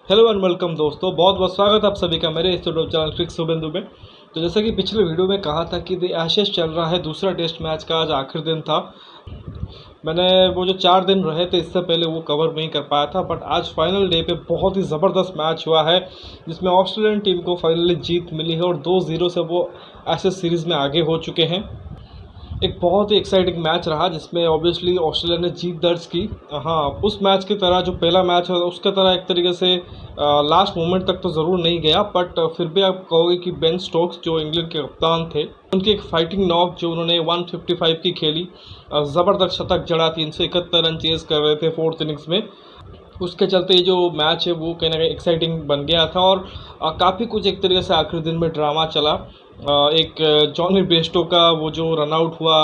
Hello and welcome दोस्तों, बहुत बहुत स्वागत है आप सभी का मेरे इस यूट्यूब चैनल ट्रिक्स शुभेंदु में। तो जैसे कि पिछले वीडियो में कहा था कि द एशेज चल रहा है, दूसरा टेस्ट मैच का आज आखिरी दिन था। मैंने वो जो 4 दिन रहे थे इससे पहले वो कवर नहीं कर पाया था, बट आज फाइनल डे पे बहुत ही ज़बरदस्त मैच हुआ है जिसमें ऑस्ट्रेलियन टीम को फाइनली जीत मिली है और 2-0 से वो एशेज सीरीज़ में आगे हो चुके हैं। एक बहुत ही एक्साइटिंग मैच रहा जिसमें ऑब्वियसली ऑस्ट्रेलिया ने जीत दर्ज की। हाँ, उस मैच की तरह जो पहला मैच है उसके तरह एक तरीके से लास्ट मोमेंट तक तो ज़रूर नहीं गया, बट फिर भी आप कहोगे कि बेन स्टोक्स जो इंग्लैंड के कप्तान थे उनकी एक फाइटिंग नॉक जो उन्होंने 155 की खेली, ज़बरदस्त शतक जड़ा, 371 रन चेज़ कर रहे थे फोर्थ इनिंग्स में। उसके चलते ये जो मैच है वो कहीं ना कहीं एक्साइटिंग बन गया था और काफ़ी कुछ एक तरीके से आखिरी दिन में ड्रामा चला। एक जॉनी बेस्टो का वो जो रन आउट हुआ,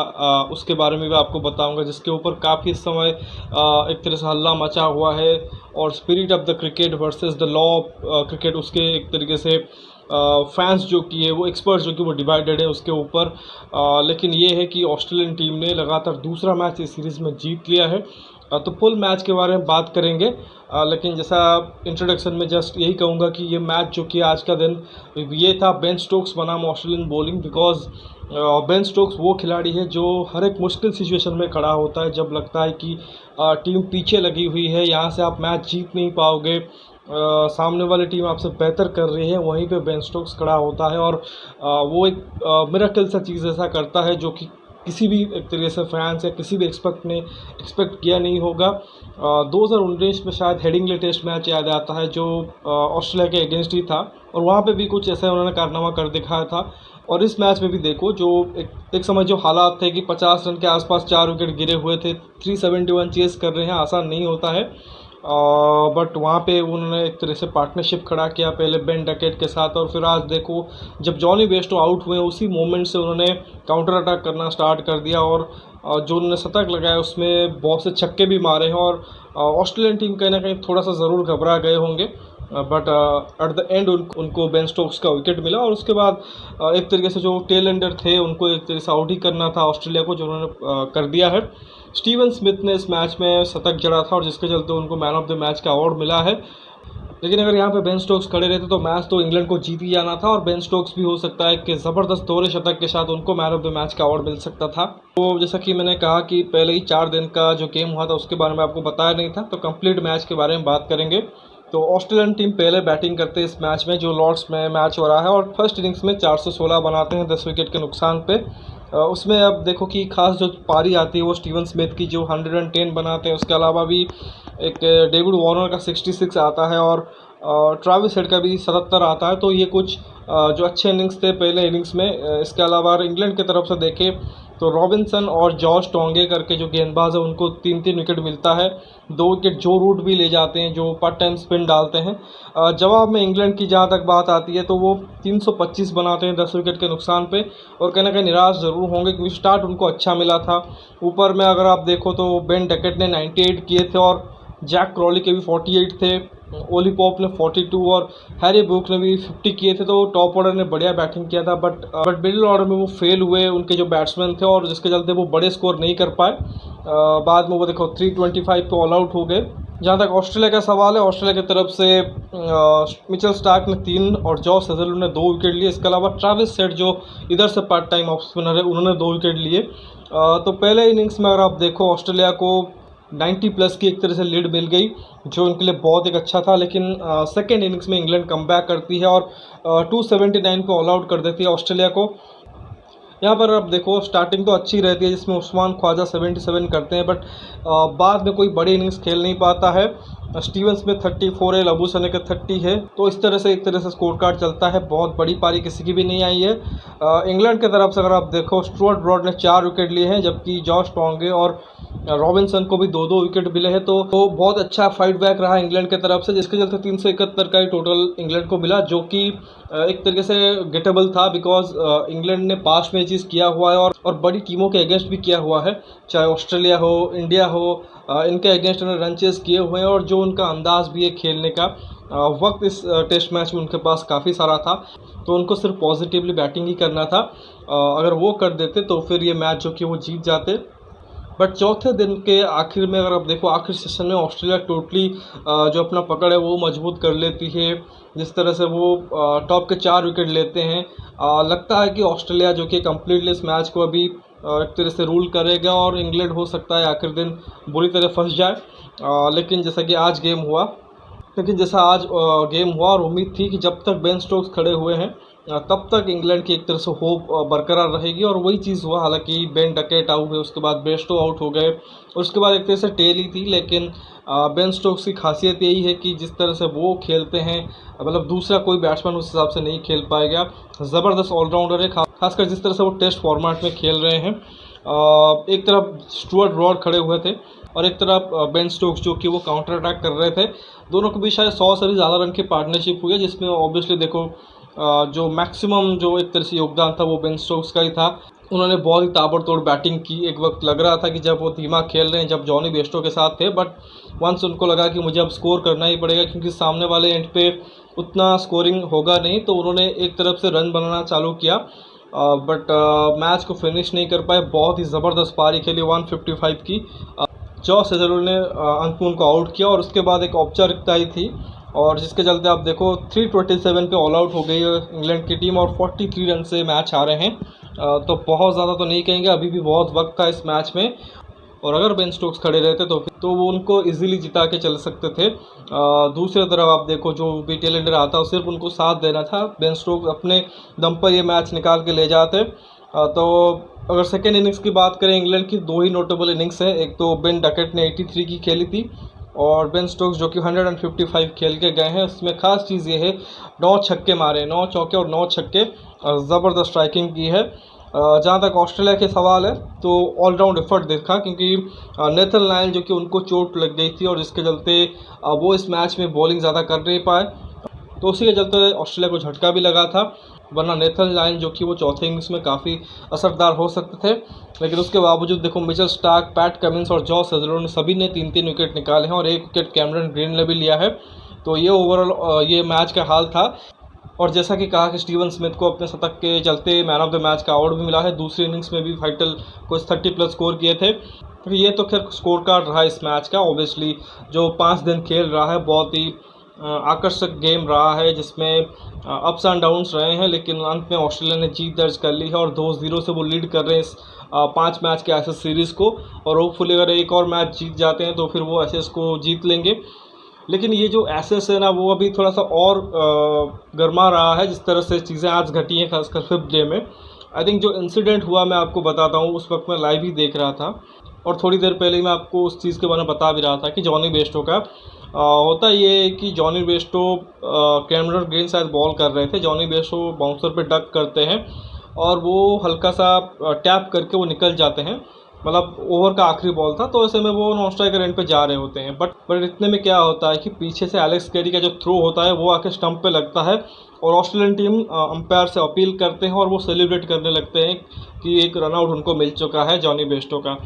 उसके बारे में भी आपको बताऊंगा, जिसके ऊपर काफ़ी समय एक तरह से हल्ला मचा हुआ है। और spirit of the cricket versus the law of cricket, उसके एक तरीके से फैंस जो कि है वो एक्सपर्ट्स जो कि वो डिवाइडेड है उसके ऊपर। लेकिन ये है कि ऑस्ट्रेलियन टीम ने लगातार दूसरा मैच इस सीरीज़ में जीत लिया है। तो फुल मैच के बारे में बात करेंगे, लेकिन जैसा इंट्रोडक्शन में जस्ट यही कहूँगा कि ये मैच जो कि आज का दिन ये था बेन स्टोक्स बनाम Australian bowling. Because Ben Stokes वो खिलाड़ी है जो हर एक मुश्किल सिचुएशन में खड़ा होता है, जब लगता है कि टीम पीछे लगी हुई है, यहाँ से आप मैच जीत नहीं पाओगे, सामने वाली टीम आपसे बेहतर कर रही है, वहीं पे बेन स्टोक्स खड़ा होता है और वो एक मिरेकल सा चीज़ ऐसा करता है जो कि किसी भी एक तरीके से फैंस या किसी भी एक्सपेक्ट किया नहीं होगा। 2019 में शायद हेडिंगले टेस्ट मैच याद आता है जो ऑस्ट्रेलिया के अगेंस्ट ही था, और वहाँ पे भी कुछ ऐसा उन्होंने कारनामा कर दिखाया था। और इस मैच में भी देखो जो एक समय जो हालात थे कि 50 रन के आसपास 4 विकेट गिरे हुए थे, 371 चेस कर रहे हैं, आसान नहीं होता है। बट वहाँ पे उन्होंने एक तरह से पार्टनरशिप खड़ा किया, पहले बेन डकेट के साथ, और फिर आज देखो जब जॉनी बेस्टो आउट हुए उसी मोमेंट से उन्होंने काउंटर अटैक करना स्टार्ट कर दिया और जो उन्होंने शतक लगाया उसमें बहुत से छक्के भी मारे हैं। और ऑस्ट्रेलियन टीम कहीं ना कहीं थोड़ा सा ज़रूर घबरा गए होंगे, बट एट द एंड उनको बेन स्टोक्स का विकेट मिला और उसके बाद एक तरीके से जो टेल एंडर थे उनको एक तरीके से आउट ही करना था ऑस्ट्रेलिया को, जो उन्होंने कर दिया है। स्टीवन स्मिथ ने इस मैच में शतक जड़ा था और जिसके चलते उनको मैन ऑफ द मैच का अवार्ड मिला है। लेकिन अगर यहाँ पे बेन स्टोक्स खड़े रहते तो मैच तो इंग्लैंड को जीत ही जाना था और बेन स्टोक्स भी हो सकता है कि ज़बरदस्त दोहरे शतक के साथ उनको मैन ऑफ द मैच का अवार्ड मिल सकता था। तो जैसा कि मैंने कहा कि पहले ही 4 दिन का जो गेम हुआ था उसके बारे में आपको बताया नहीं था, तो कंप्लीट मैच के बारे में बात करेंगे। तो ऑस्ट्रेलियन टीम पहले बैटिंग करते हैं इस मैच में, जो लॉर्ड्स में मैच हो रहा है, और फर्स्ट इनिंग्स में 416 बनाते हैं 10 विकेट के नुकसान पे। उसमें अब देखो कि खास जो पारी आती है वो स्टीवन स्मिथ की जो 110 बनाते हैं, उसके अलावा भी एक डेविड वार्नर का 66 आता है और ट्रेविस हेड का भी 77 आता है। तो ये कुछ जो अच्छे इनिंग्स थे पहले इनिंग्स में। इसके अलावा इंग्लैंड की तरफ से देखें तो रॉबिन्सन और जॉर्ज टोंगे करके जो गेंदबाज है उनको 3-3 विकेट मिलता है, 2 विकेट जो रूट भी ले जाते हैं, जो पार्ट टाइम स्पिन डालते हैं। जवाब में इंग्लैंड की जहाँ तक बात आती है तो वो 325 बनाते हैं 10 विकेट के नुकसान पे, और कहीं ना कहीं निराश ज़रूर होंगे क्योंकि स्टार्ट उनको अच्छा मिला था। ऊपर में अगर आप देखो तो बेन डकेट ने 98 किए थे और जैक क्रॉली के भी 48 थे, ओली पॉप ने 42 और हैरी ब्रूक ने भी 50 किए थे। तो टॉप ऑर्डर ने बढ़िया बैटिंग किया था, बट मिडिल ऑर्डर में वो फेल हुए उनके जो बैट्समैन थे, और जिसके चलते वो बड़े स्कोर नहीं कर पाए। बाद में वो देखो 325 पे ऑल आउट हो गए। जहाँ तक ऑस्ट्रेलिया का सवाल है, ऑस्ट्रेलिया की तरफ से मिचेल स्टार्क ने 3 और जॉस हेजलवुड ने 2 विकेट लिए। इसके अलावा ट्रेविस हेड जो इधर से पार्ट टाइम ऑफ स्पिनर है उन्होंने 2 विकेट लिए। तो पहले इनिंग्स में अगर आप देखो ऑस्ट्रेलिया को 90 प्लस की एक तरह से लीड मिल गई, जो उनके लिए बहुत एक अच्छा था। लेकिन सेकेंड इनिंग्स में इंग्लैंड कमबैक करती है और 279 पे ऑल आउट कर देती है ऑस्ट्रेलिया को। यहाँ पर अब देखो स्टार्टिंग तो अच्छी रहती है जिसमें उस्मान ख्वाजा 77 करते हैं, बट बाद में कोई बड़ी इनिंग्स खेल नहीं पाता है। स्टीवन स्मिथ 34 है, लबू सने का 30 है। तो इस तरह से एक तरह से स्कोर कार्ड चलता है, बहुत बड़ी पारी किसी की भी नहीं आई है। इंग्लैंड की तरफ से अगर आप देखो स्टुअर्ट ब्रॉड ने 4 विकेट लिए हैं, जबकि जॉश टोंगे और रॉबिन्सन को भी 2-2 विकेट मिले हैं। तो बहुत अच्छा फाइट बैक रहा इंग्लैंड की तरफ से, जिसके चलते 371 का ही टोटल इंग्लैंड को मिला, जो कि एक तरीके से गेटेबल था। बिकॉज इंग्लैंड ने पास्ट मैचेस किया हुआ है और बड़ी टीमों के अगेंस्ट भी किया हुआ है, चाहे ऑस्ट्रेलिया हो, इंडिया हो, इनके अगेंस्ट उन्होंने रन चेस किए हुए हैं। और जो उनका अंदाज भी है खेलने का, वक्त इस टेस्ट मैच में उनके पास काफ़ी सारा था, तो उनको सिर्फ पॉजिटिवली बैटिंग ही करना था। अगर वो कर देते तो फिर ये मैच जो कि वो जीत जाते। बट चौथे दिन के आखिर में अगर आप देखो, आखिर सेशन में ऑस्ट्रेलिया टोटली जो अपना पकड़ है वो मजबूत कर लेती है। जिस तरह से वो टॉप के 4 विकेट लेते हैं, लगता है कि ऑस्ट्रेलिया जो कि कम्प्लीटली इस मैच को अभी एक तरह से रूल करेगा और इंग्लैंड हो सकता है आखिर दिन बुरी तरह फंस जाए। लेकिन जैसा कि आज गेम हुआ, गेम हुआ और उम्मीद थी कि जब तक बेन स्टोक्स खड़े हुए हैं तब तक इंग्लैंड की एक तरह से होप बरकरार रहेगी, और वही चीज़ हुआ। हालांकि बेन डकेट आउट हुए, उसके बाद बेस्टो आउट हो गए, उसके बाद एक तरह से टेल ही थी। लेकिन बेन स्टोक्स की खासियत यही है कि जिस तरह से वो खेलते हैं, मतलब दूसरा कोई बैट्समैन उस हिसाब से नहीं खेल पाएगा। ज़बरदस्त ऑलराउंडर है, खासकर जिस तरह से वो टेस्ट फॉर्मेट में खेल रहे हैं। एक तरफ स्टुअर्ट ब्रॉड खड़े हुए थे और एक तरफ बेन स्टोक्स जो कि वो काउंटर अटैक कर रहे थे। दोनों के बीच शायद 100 से भी ज़्यादा रन की पार्टनरशिप हुई है, जिसमें ऑब्वियसली देखो जो मैक्सिमम जो एक तरह से योगदान था वो बेन स्टोक्स का ही था। उन्होंने बहुत ही ताबड़तोड़ बैटिंग की। एक वक्त लग रहा था कि जब वो धीमा खेल रहे हैं, जब जॉनी बेस्टो के साथ थे, बट वंस उनको लगा कि मुझे अब स्कोर करना ही पड़ेगा क्योंकि सामने वाले एंड पे उतना स्कोरिंग होगा नहीं, तो उन्होंने एक तरफ से रन बनाना चालू किया। बट मैच को फिनिश नहीं कर पाए। बहुत ही ज़बरदस्त पारी खेली 155 की। जॉस हेजलवुड ने अंत में उनको आउट किया और उसके बाद एक औपचारिकता ही थी, और जिसके चलते आप देखो 327 पे ऑल आउट हो गई है इंग्लैंड की टीम और 43 रन से मैच हारे हैं। तो बहुत ज़्यादा तो नहीं कहेंगे, अभी भी बहुत वक्त था इस मैच में, और अगर बेन स्टोक्स खड़े रहते तो वो उनको इजीली जिता के चल सकते थे। दूसरी तरफ आप देखो, जो भी टेलेंडर आता है सिर्फ उनको साथ देना था। बेन स्टोक्स अपने दम पर ये मैच निकाल के ले जाते। तो अगर सेकेंड इनिंग्स की बात करें, इंग्लैंड की 2 ही नोटेबल इनिंग्स हैं। एक तो बेन डकेट ने 83 की खेली थी और बेन स्टोक्स जो कि 155 खेल के गए हैं। उसमें खास चीज़ ये है, 9 छक्के मारे, 9 चौके और 9 छक्के, ज़बरदस्त स्ट्राइकिंग की है। जहाँ तक ऑस्ट्रेलिया के सवाल है तो ऑलराउंड एफर्ट देखा, क्योंकि नेथन लायन जो कि उनको चोट लग गई थी और जिसके चलते वो इस मैच में बॉलिंग ज़्यादा कर नहीं पाए, तो उसी के चलते ऑस्ट्रेलिया को झटका भी लगा था। वरना नेथन लायन जो कि वो चौथे इनिंग्स में काफ़ी असरदार हो सकते थे, लेकिन उसके बावजूद देखो मिचेल स्टार्क, पैट कमिंस और जॉस हेजलवुड ने सभी ने 3-3 विकेट निकाले हैं और 1 विकेट कैमरन ग्रीन ने भी लिया है। तो ये ओवरऑल ये मैच का हाल था। और जैसा कि कहा कि स्टीवन स्मिथ को अपने शतक के चलते मैन ऑफ द मैच का अवार्ड भी मिला है। दूसरी इनिंग्स में भी वाइटल कुछ 30+ स्कोर किए थे। तो ये तो खैर स्कोर कार्ड रहा इस मैच का। ऑब्वियसली जो 5 दिन खेल रहा है, बहुत ही आकर्षक गेम रहा है, जिसमें अप्स एंड डाउन्स रहे हैं, लेकिन अंत में ऑस्ट्रेलिया ने जीत दर्ज कर ली है और 2-0 से वो लीड कर रहे हैं इस 5 मैच के एशेज सीरीज़ को। और होपफुली अगर एक और मैच जीत जाते हैं तो फिर वो एशेज को जीत लेंगे। लेकिन ये जो एशेज है ना, वो अभी थोड़ा सा और गर्मा रहा है, जिस तरह से चीज़ें आज घटी हैं, खासकर 5th डे में। आई थिंक जो इंसिडेंट हुआ मैं आपको बताता हूँ, उस वक्त मैं लाइव ही देख रहा था और थोड़ी देर पहले ही मैं आपको उस चीज़ के बारे में बता भी रहा था कि जॉनी बेस्टो का होता ये है कि जॉनी बेस्टो कैमरन ग्रीन शायद बॉल कर रहे थे। जॉनी बेस्टो बाउंसर पे डक करते हैं और वो हल्का सा टैप करके वो निकल जाते हैं, मतलब ओवर का आखिरी बॉल था, तो ऐसे में वो नॉन स्ट्राइकर एंड पे जा रहे होते हैं। बट इतने में क्या होता है कि पीछे से एलेक्स कैरी का जो थ्रो होता है वो आके स्टंप पे लगता है और ऑस्ट्रेलियन टीम अंपायर से अपील करते हैं और वो सेलिब्रेट करने लगते हैं कि एक रनआउट उनको मिल चुका है जॉनी बेस्टो का।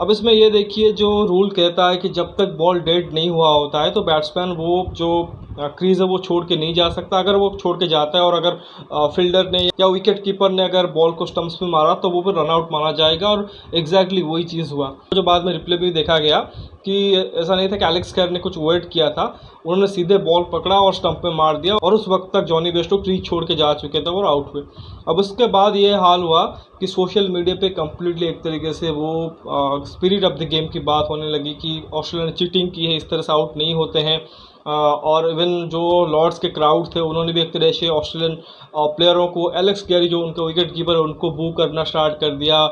अब इसमें ये देखिए, जो रूल कहता है कि जब तक बॉल डेड नहीं हुआ होता है तो बैट्समैन वो जो क्रीज है वो छोड़ के नहीं जा सकता। अगर वो छोड़ के जाता है और अगर फील्डर ने या विकेट कीपर ने अगर बॉल को स्टंप्स में मारा तो वो फिर रनआउट माना जाएगा, और एग्जैक्टली वही चीज़ हुआ। जो बाद में रिप्ले भी देखा गया कि ऐसा नहीं था कि एलेक्स कैर ने कुछ वेट किया था, उन्होंने सीधे बॉल पकड़ा और स्टंप में मार दिया, और उस वक्त तक जॉनी बेस्टो क्रीज छोड़ के जा चुके थे और आउट हुए। अब उसके बाद ये हाल हुआ कि सोशल मीडिया पे कम्प्लीटली एक तरीके से वो स्पिरिट ऑफ द गेम की बात होने लगी कि ऑस्ट्रेलिया ने चीटिंग की है, इस तरह से आउट नहीं होते हैं। और इवन जो लॉर्ड्स के क्राउड थे उन्होंने भी एक तरह से ऑस्ट्रेलियन प्लेयरों को, एलेक्स कैरी जो उनके विकेट कीपर है उनको बू करना स्टार्ट कर दिया।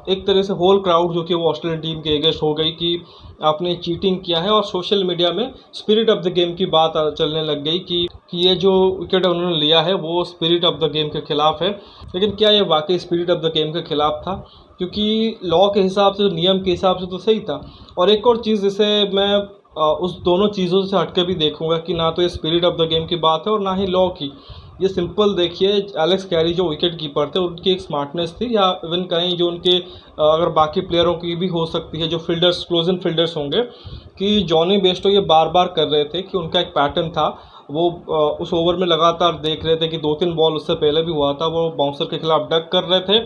एक तरह से होल क्राउड जो कि वो ऑस्ट्रेलियन टीम के अगेंस्ट हो गई कि आपने चीटिंग किया है, और सोशल मीडिया में स्पिरिट ऑफ द गेम की बात चलने लग गई कि ये जो विकेट उन्होंने लिया है वो स्पिरिट ऑफ द गेम के खिलाफ है। लेकिन क्या ये वाकई स्पिरिट ऑफ द गेम के खिलाफ था? क्योंकि लॉ के हिसाब से, नियम के हिसाब से तो सही था। और एक और चीज़ जिसे मैं उस दोनों चीज़ों से हटके भी देखूंगा कि ना तो ये स्पिरिट ऑफ द गेम की बात है और ना ही लॉ की। ये सिंपल देखिए, एलेक्स कैरी जो विकेट कीपर थे उनकी एक स्मार्टनेस थी, या इवन कहीं जो उनके अगर बाकी प्लेयरों की भी हो सकती है, जो फील्डर्स, क्लोजन फील्डर्स होंगे, कि जॉनी बेस्टो ये बार बार कर रहे थे कि उनका एक पैटर्न था, वो उस ओवर में लगातार देख रहे थे कि 2-3 बॉल उससे पहले भी हुआ था, वो बाउंसर के खिलाफ डक कर रहे थे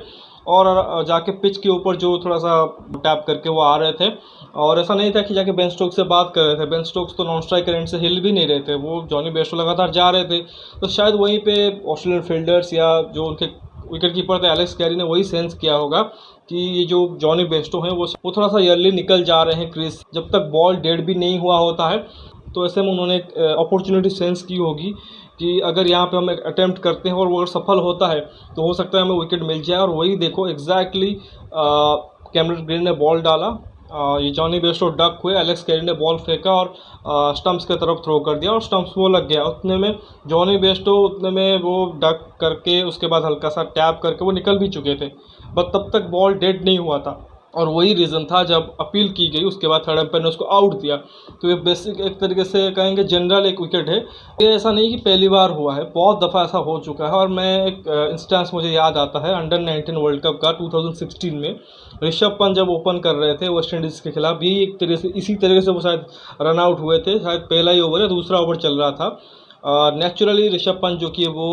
और जाके पिच के ऊपर जो थोड़ा सा टैप करके वो आ रहे थे। और ऐसा नहीं था कि जाके बेन स्टोक्स से बात कर रहे थे, बेन स्टोक्स तो नॉन स्ट्राइक एंड से हिल भी नहीं रहे थे, वो जॉनी बेस्टो लगातार जा रहे थे। तो शायद वहीं पे ऑस्ट्रेलियन फील्डर्स या जो उनके विकेट कीपर थे एलेक्स कैरी ने वही सेंस किया होगा कि ये जो जॉनी बेस्टो हैं वो थोड़ा सा अर्ली निकल जा रहे हैं क्रीज, जब तक बॉल डेड भी नहीं हुआ होता है। तो ऐसे में उन्होंने एक अपॉर्चुनिटी सेंस की होगी कि अगर यहाँ पे हम एक अटैम्प्ट करते हैं और वो अगर सफल होता है तो हो सकता है हमें विकेट मिल जाए। और वही देखो एग्जैक्टली कैमरन ग्रीन ने बॉल डाला, ये जॉनी बेस्टो डक हुए, एलेक्स कैरी ने बॉल फेंका और स्टंप्स की तरफ थ्रो कर दिया और स्टंप्स वो लग गया। उतने में जॉनी बेस्टो उतने में वो डक करके उसके बाद हल्का सा टैप करके वो निकल भी चुके थे, बट तब तक बॉल डेड नहीं हुआ था। और वही रीज़न था जब अपील की गई उसके बाद थर्ड एम्पायर ने उसको आउट दिया। तो ये बेसिक एक तरीके से कहेंगे जनरल एक विकेट है। ये ऐसा नहीं कि पहली बार हुआ है, बहुत दफ़ा ऐसा हो चुका है। और मैं एक इंस्टेंस मुझे याद आता है अंडर-19 वर्ल्ड कप का 2016 में ऋषभ पंत जब ओपन कर रहे थे वेस्ट इंडीज़ के खिलाफ, यही एक तरह से इसी तरीके से वो शायद रन आउट हुए थे, शायद पहला ही ओवर या दूसरा ओवर चल रहा था। नेचुरली ऋषभ पंत जो कि वो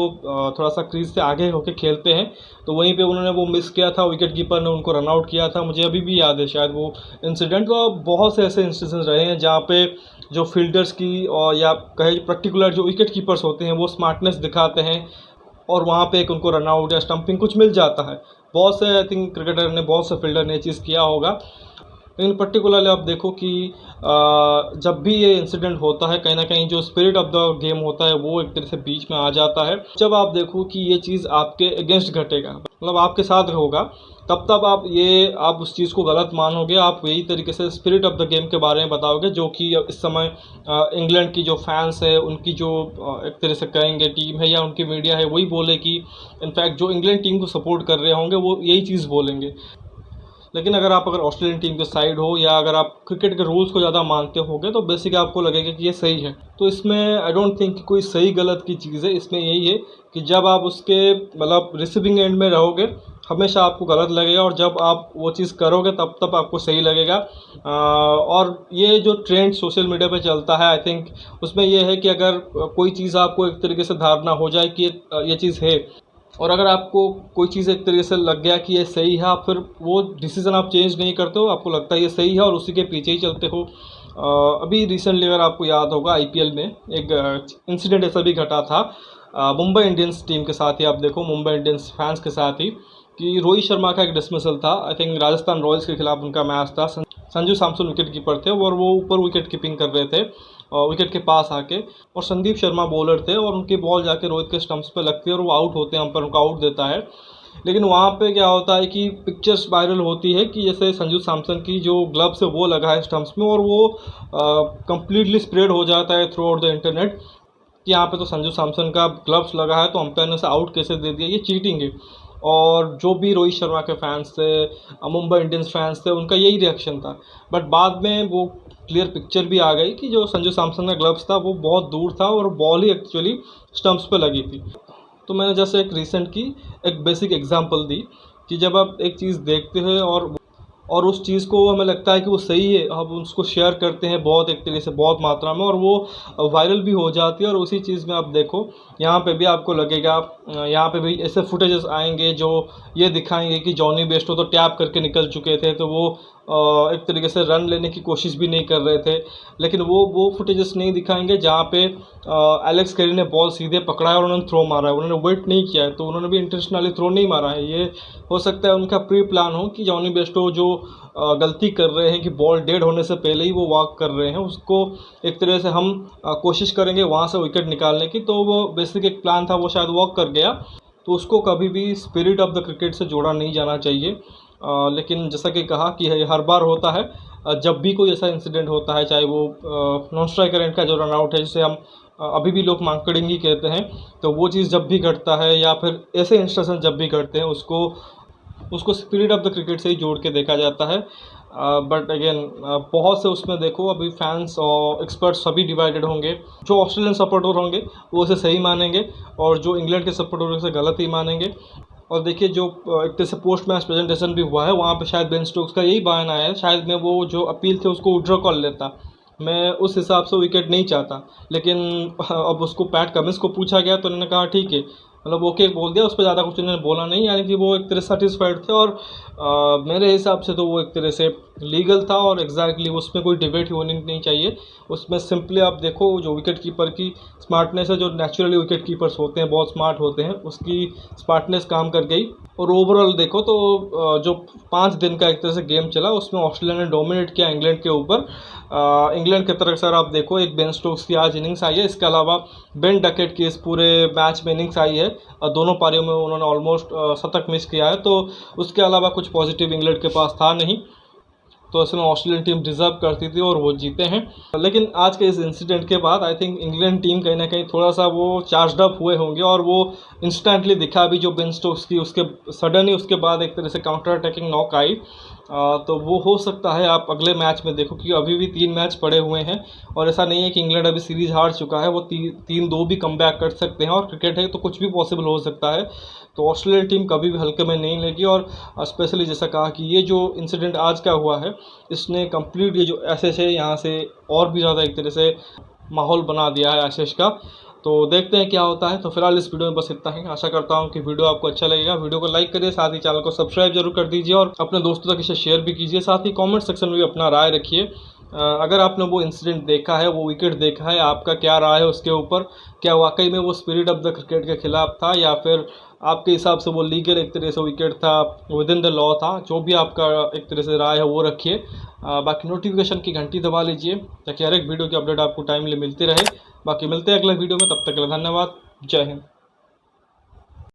थोड़ा सा क्रीज से आगे होकर खेलते हैं, तो वहीं पे उन्होंने वो मिस किया था, विकेट कीपर ने उनको रन आउट किया था। मुझे अभी भी याद है शायद वो इंसिडेंट। तो बहुत से ऐसे इंस्टेंसेस रहे हैं जहाँ पे जो फील्डर्स की और या कहे पर्टिकुलर जो विकेट कीपर्स होते हैं वो स्मार्टनेस दिखाते हैं और वहाँ पे एक उनको रन आउट या स्टंपिंग कुछ मिल जाता है। बहुत से आई थिंक क्रिकेटर ने, बहुत से फील्डर ने ये चीज़ किया होगा। लेकिन पर्टिकुलरली आप देखो कि जब भी ये इंसिडेंट होता है कहीं ना कहीं जो स्पिरिट ऑफ द गेम होता है वो एक तरह से बीच में आ जाता है। जब आप देखो कि ये चीज़ आपके अगेंस्ट घटेगा, मतलब आपके साथ होगा, तब आप उस चीज़ को गलत मानोगे, आप यही तरीके से स्पिरिट ऑफ द गेम के बारे में बताओगे, जो कि इस समय इंग्लैंड की जो फैंस है उनकी जो एक तरह से कहेंगे टीम है या उनकी मीडिया है वही बोले कि इनफैक्ट जो इंग्लैंड टीम को सपोर्ट कर रहे होंगे वो यही चीज़ बोलेंगे। लेकिन अगर ऑस्ट्रेलियन टीम के साइड हो या अगर आप क्रिकेट के रूल्स को ज़्यादा मानते होगे तो बेसिक आपको लगेगा कि ये सही है। तो इसमें आई डोंट थिंक कि कोई सही गलत की चीज़ है, इसमें यही है कि जब आप उसके मतलब रिसीविंग एंड में रहोगे हमेशा आपको गलत लगेगा और जब आप वो चीज़ करोगे तब आपको सही लगेगा। और ये जो ट्रेंड सोशल मीडिया पे चलता है आई थिंक उसमें ये है कि अगर कोई चीज़ आपको एक तरीके से धारणा हो जाए कि ये चीज़ है और अगर आपको कोई चीज़ एक तरीके से लग गया कि ये सही है, आप फिर वो डिसीज़न आप चेंज नहीं करते हो, आपको लगता है ये सही है और उसी के पीछे ही चलते हो। अभी रिसेंटली अगर आपको याद होगा आईपीएल में एक इंसिडेंट ऐसा भी घटा था मुंबई इंडियंस टीम के साथ ही। आप देखो मुंबई इंडियंस फैंस के साथ ही कि रोहित शर्मा का एक डिसमिसल था, आई थिंक राजस्थान रॉयल्स के खिलाफ उनका मैच था। संजू सैमसन विकेट कीपर थे और वो ऊपर विकेट कीपिंग कर रहे थे विकेट के पास आके, और संदीप शर्मा बॉलर थे और उनकी बॉल जाके रोहित के स्टंप्स पे लगती है और वो आउट होते हैं, अंपायर उनको आउट देता है। लेकिन वहाँ पे क्या होता है कि पिक्चर्स वायरल होती है कि जैसे संजू सैमसन की जो ग्लव्स है वो लगा है स्टंप्स में और वो कम्प्लीटली स्प्रेड हो जाता है थ्रू आउट द इंटरनेट कि यहाँ पे तो संजू सैमसन का ग्लव्स लगा है तो अंपायर ने उसे आउट कैसे दे दिया, ये चीटिंग है। और जो भी रोहित शर्मा के फैंस थे, मुंबई इंडियंस फैंस थे, उनका यही रिएक्शन था। बट बाद में वो क्लियर पिक्चर भी आ गई कि जो संजू सैमसन का ग्लव्स था वो बहुत दूर था और बॉल ही एक्चुअली स्टंप्स पे लगी थी। तो मैंने जैसे एक रिसेंट की एक बेसिक एग्जांपल दी कि जब आप एक चीज़ देखते हैं और उस चीज़ को हमें लगता है कि वो सही है, हम उसको शेयर करते हैं बहुत एक तरीके से बहुत मात्रा में और वो वायरल भी हो जाती है। और उसी चीज़ में आप देखो यहाँ पे भी आपको लगेगा, यहाँ पे भी ऐसे फुटेजेस आएंगे जो ये दिखाएंगे कि जॉनी बेस्टो तो टैप करके निकल चुके थे, तो वो एक तरीके से रन लेने की कोशिश भी नहीं कर रहे थे। लेकिन वो फुटेजेस नहीं दिखाएंगे जहाँ पे एलेक्स कैरी ने बॉल सीधे पकड़ा है और उन्होंने थ्रो मारा है, उन्होंने वेट नहीं किया है, तो उन्होंने भी इंटेंशनली थ्रो नहीं मारा है। ये हो सकता है उनका प्री प्लान हो कि जॉनी बेस्टो जो गलती कर रहे हैं कि बॉल डेड होने से पहले ही वो वॉक कर रहे हैं, उसको एक तरह से हम कोशिश करेंगे वहाँ से विकेट निकालने की। तो वो बेसिक एक प्लान था, वो शायद वॉक कर गया। तो उसको कभी भी स्पिरिट ऑफ द क्रिकेट से जोड़ा नहीं जाना चाहिए। लेकिन जैसा कि कहा कि हर बार होता है, जब भी कोई ऐसा इंसिडेंट होता है, चाहे वो नॉन स्ट्राइकर एंड का जो रन आउट है जिसे हम अभी भी लोग मांकड़िंग ही कहते हैं, तो वो चीज़ जब भी घटता है या फिर ऐसे इंस्टेंसेस जब भी घटते हैं उसको स्पिरिट ऑफ द क्रिकेट से ही जोड़ के देखा जाता है। बट अगेन बहुत से उसमें देखो अभी फैंस और एक्सपर्ट्स सभी डिवाइडेड होंगे। जो ऑस्ट्रेलियन सपोर्टर होंगे वो उसे सही मानेंगे और जो इंग्लैंड के सपोर्टर उसे गलत ही मानेंगे। और देखिए जो एक तरह से पोस्ट मैच प्रेजेंटेशन भी हुआ है वहाँ पे शायद बेन स्टोक्स का यही बयान आया है, शायद मैं वो जो अपील थे उसको विड्रॉ कर लेता, मैं उस हिसाब से विकेट नहीं चाहता। लेकिन अब उसको पैट कमिंस को पूछा गया तो उन्होंने कहा ठीक है, मतलब ओके बोल दिया, उस पर ज़्यादा कुछ उन्होंने बोला नहीं, यानी कि वो एक तरह सेटिस्फाइड थे। और मेरे हिसाब से तो वो एक तरह से लीगल था और एग्जैक्टली उसमें कोई डिबेट ही होनी नहीं चाहिए। उसमें सिंपली आप देखो जो विकेट कीपर की स्मार्टनेस है, जो नेचुरली विकेट कीपर्स होते हैं बहुत स्मार्ट होते हैं, उसकी स्मार्टनेस काम कर गई। और ओवरऑल देखो तो जो 5 दिन का एक तरह से गेम चला उसमें ऑस्ट्रेलिया ने डोमिनेट किया इंग्लैंड के ऊपर। इंग्लैंड की तरफ सर आप देखो एक बेन स्टोक्स की आज इनिंग्स आई है, इसके अलावा बेन डकेट की इस पूरे मैच में इनिंग्स आई है और दोनों पारियों में उन्होंने ऑलमोस्ट शतक मिस किया है। तो उसके अलावा कुछ पॉजिटिव इंग्लैंड के पास था नहीं, तो इसमें ऑस्ट्रेलियन टीम डिजर्व करती थी और वो जीते हैं। लेकिन आज के इस इंसिडेंट के बाद आई थिंक इंग्लैंड टीम कहीं ना कहीं थोड़ा सा वो चार्ज अप हुए होंगे और वो इंस्टेंटली दिखा अभी जो बेन स्टोक्स की उसके सडन ही उसके बाद एक तरह से काउंटर अटैकिंग नॉक आई। तो वो हो सकता है आप अगले मैच में देखो, क्योंकि अभी भी 3 मैच पड़े हुए हैं और ऐसा नहीं है कि इंग्लैंड अभी सीरीज़ हार चुका है, वो 3-2 भी कम बैक कर सकते हैं और क्रिकेट है तो कुछ भी पॉसिबल हो सकता है। तो ऑस्ट्रेलिया टीम कभी भी हल्के में नहीं लेगी। और स्पेशली जैसा कहा कि ये जो इंसिडेंट आज का हुआ है इसने कंप्लीट ये जो एशेज है यहाँ से और भी ज़्यादा एक तरह से माहौल बना दिया है एशेज का। तो देखते हैं क्या होता है। तो फिलहाल इस वीडियो में बस इतना ही। आशा करता हूँ कि वीडियो आपको अच्छा लगेगा। वीडियो को लाइक करिए, साथ ही चैनल को सब्सक्राइब जरूर कर दीजिए और अपने दोस्तों तक इसे शेयर भी कीजिए। साथ ही कमेंट सेक्शन में भी अपना राय रखिए। अगर आपने वो इंसिडेंट देखा है, वो विकेट देखा है, आपका क्या राय है उसके ऊपर? क्या वाकई में वो स्पिरिट ऑफ द क्रिकेट के खिलाफ था या फिर आपके हिसाब से वो लीगल एक तरह से विकेट था, विद इन द लॉ था? जो भी आपका एक तरह से राय है वो रखिए। बाकी नोटिफिकेशन की घंटी दबा लीजिए ताकि हर एक वीडियो की अपडेट आपको टाइमली मिलती रहे। बाकी मिलते हैं अगले वीडियो में, तब तक के लिए धन्यवाद। जय हिंद।